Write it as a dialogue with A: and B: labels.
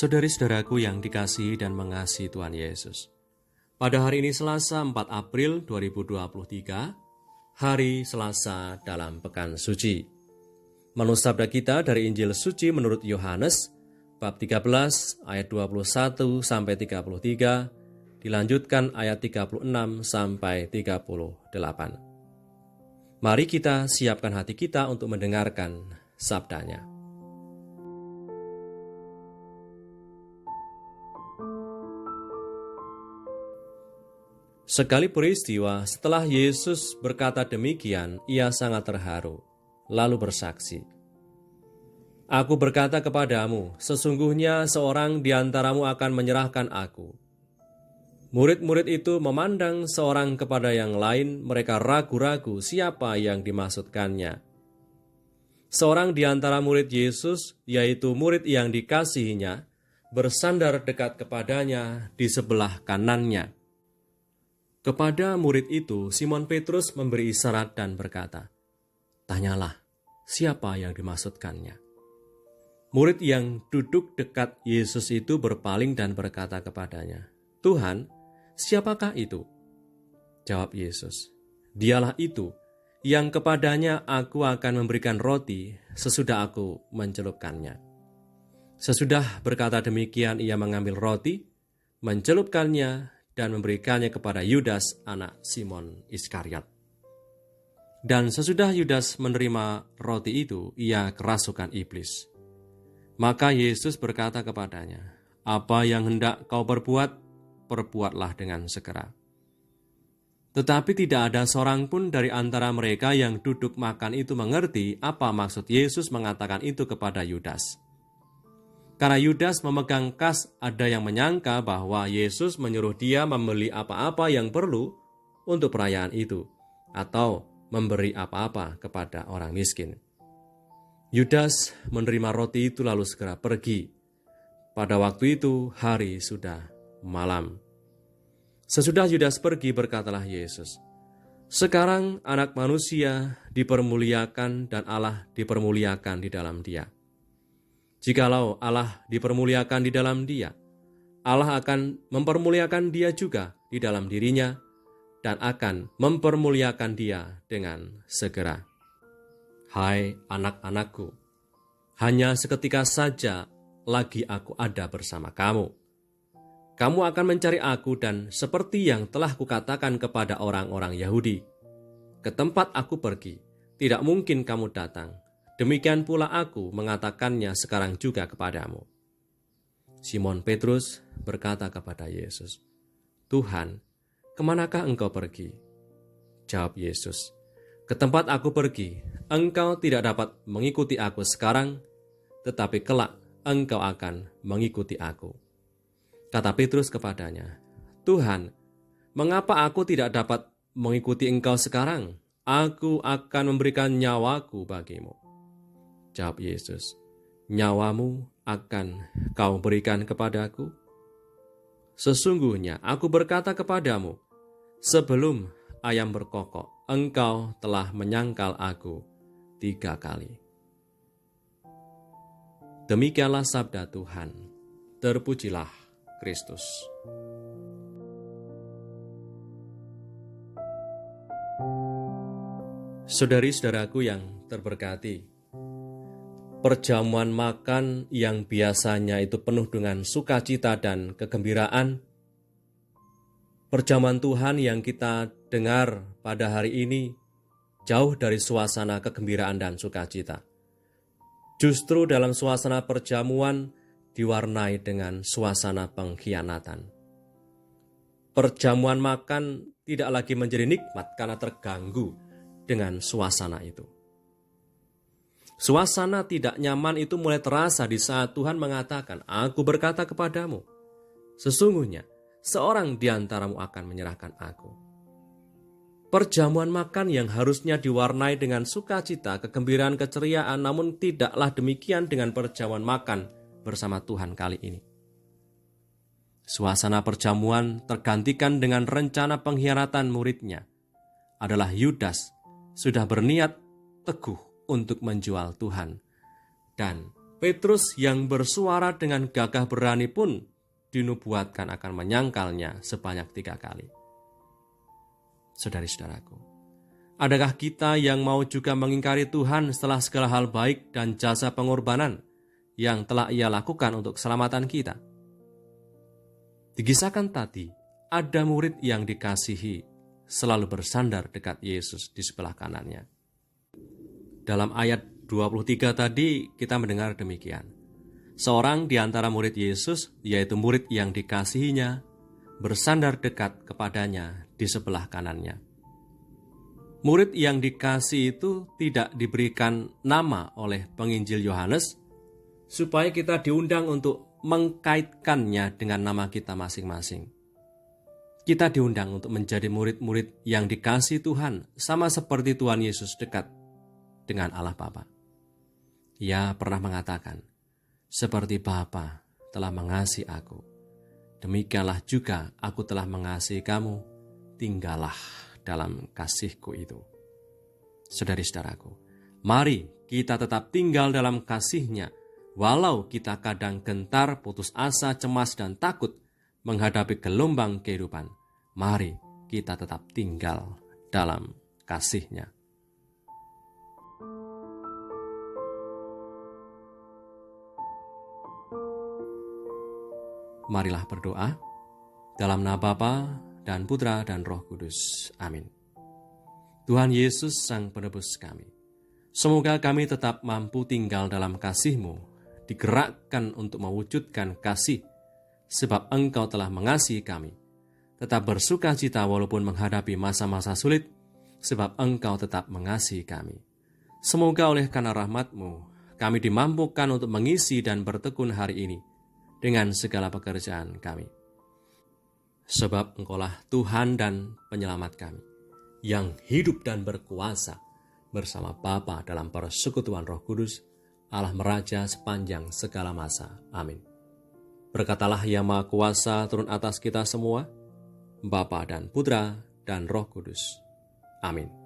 A: Saudari-saudaraku yang dikasihi dan mengasihi Tuhan Yesus. Pada hari ini Selasa 4 April 2023, hari Selasa dalam Pekan Suci. Menu sabda kita dari Injil Suci menurut Yohanes, bab 13 ayat 21 sampai 33, dilanjutkan ayat 36 sampai 38. Mari kita siapkan hati kita untuk mendengarkan sabdanya. Sekali peristiwa setelah Yesus berkata demikian, ia sangat terharu, lalu bersaksi, "Aku berkata kepadamu, sesungguhnya seorang di antaramu akan menyerahkan aku." Murid-murid itu memandang seorang kepada yang lain, mereka ragu-ragu siapa yang dimaksudkannya. Seorang di antara murid Yesus, yaitu murid yang dikasihinya, bersandar dekat kepadanya di sebelah kanannya. Kepada murid itu, Simon Petrus memberi isyarat dan berkata, "Tanyalah, siapa yang dimaksudkannya?" Murid yang duduk dekat Yesus itu berpaling dan berkata kepadanya, "Tuhan, siapakah itu?" Jawab Yesus, "Dialah itu yang kepadanya aku akan memberikan roti sesudah aku mencelupkannya." Sesudah berkata demikian, ia mengambil roti, mencelupkannya, dan memberikannya kepada Yudas, anak Simon Iskariot. Dan sesudah Yudas menerima roti itu, ia kerasukan iblis. Maka Yesus berkata kepadanya, "Apa yang hendak kau perbuat, perbuatlah dengan segera." Tetapi tidak ada seorang pun dari antara mereka yang duduk makan itu mengerti apa maksud Yesus mengatakan itu kepada Yudas. Karena Yudas memegang kas, ada yang menyangka bahwa Yesus menyuruh dia membeli apa-apa yang perlu untuk perayaan itu, atau memberi apa-apa kepada orang miskin. Yudas menerima roti itu lalu segera pergi. Pada waktu itu hari sudah malam. Sesudah Yudas pergi, berkatalah Yesus, "Sekarang anak manusia dipermuliakan dan Allah dipermuliakan di dalam dia. Jikalau Allah dipermuliakan di dalam dia, Allah akan mempermuliakan dia juga di dalam dirinya dan akan mempermuliakan dia dengan segera. Hai anak-anakku, hanya seketika saja lagi aku ada bersama kamu. Kamu akan mencari aku dan seperti yang telah kukatakan kepada orang-orang Yahudi, ke tempat aku pergi, tidak mungkin kamu datang. Demikian pula aku mengatakannya sekarang juga kepadamu." Simon Petrus berkata kepada Yesus, "Tuhan, kemanakah engkau pergi?" Jawab Yesus, "Ke tempat aku pergi, engkau tidak dapat mengikuti aku sekarang, tetapi kelak engkau akan mengikuti aku." Kata Petrus kepadanya, "Tuhan, mengapa aku tidak dapat mengikuti engkau sekarang? Aku akan memberikan nyawaku bagimu." Jawab Yesus, "Nyawamu akan kau berikan kepadaku? Sesungguhnya aku berkata kepadamu, sebelum ayam berkokok, engkau telah menyangkal aku 3 kali." Demikianlah sabda Tuhan. Terpujilah Kristus. Saudari-saudaraku yang terberkati, perjamuan makan yang biasanya itu penuh dengan sukacita dan kegembiraan, perjamuan Tuhan yang kita dengar pada hari ini jauh dari suasana kegembiraan dan sukacita. Justru dalam suasana perjamuan diwarnai dengan suasana pengkhianatan. Perjamuan makan tidak lagi menjadi nikmat karena terganggu dengan suasana itu. Suasana tidak nyaman itu mulai terasa di saat Tuhan mengatakan, "Aku berkata kepadamu, sesungguhnya seorang di antaramu akan menyerahkan aku." Perjamuan makan yang harusnya diwarnai dengan sukacita, kegembiraan, keceriaan, namun tidaklah demikian dengan perjamuan makan bersama Tuhan kali ini. Suasana perjamuan tergantikan dengan rencana pengkhianatan muridnya. Adalah Yudas sudah berniat teguh untuk menjual Tuhan dan Petrus yang bersuara dengan gagah berani pun dinubuatkan akan menyangkalnya sebanyak 3 kali. Saudari-saudaraku, adakah kita yang mau juga mengingkari Tuhan setelah segala hal baik dan jasa pengorbanan yang telah Ia lakukan untuk keselamatan kita? Dikisahkan tadi, ada murid yang dikasihi selalu bersandar dekat Yesus di sebelah kanannya. Dalam ayat 23 tadi kita mendengar demikian. Seorang di antara murid Yesus, yaitu murid yang dikasihinya, bersandar dekat kepadanya di sebelah kanannya. Murid yang dikasih itu tidak diberikan nama oleh penginjil Yohanes supaya kita diundang untuk mengkaitkannya dengan nama kita masing-masing. Kita diundang untuk menjadi murid-murid yang dikasih Tuhan, sama seperti Tuhan Yesus dekat dengan Allah Bapa. Ia pernah mengatakan, seperti Bapa telah mengasihi aku, demikianlah juga aku telah mengasihi kamu, tinggallah dalam kasihku itu. Saudari-saudaraku, mari kita tetap tinggal dalam kasih-Nya, walau kita kadang gentar, putus asa, cemas, dan takut menghadapi gelombang kehidupan. Mari kita tetap tinggal dalam kasih-Nya. Marilah berdoa dalam nama Bapa dan Putra dan Roh Kudus. Amin. Tuhan Yesus Sang Penebus kami, semoga kami tetap mampu tinggal dalam kasih-Mu, digerakkan untuk mewujudkan kasih, sebab Engkau telah mengasihi kami. Tetap bersuka cita walaupun menghadapi masa-masa sulit, sebab Engkau tetap mengasihi kami. Semoga oleh karena rahmat-Mu, kami dimampukan untuk mengisi dan bertekun hari ini dengan segala pekerjaan kami. Sebab Engkaulah Tuhan dan Penyelamat kami, yang hidup dan berkuasa bersama Bapa dalam persekutuan Roh Kudus, Allah meraja sepanjang segala masa. Amin. Berkatalah Yang Maha Kuasa turun atas kita semua, Bapa dan Putra dan Roh Kudus. Amin.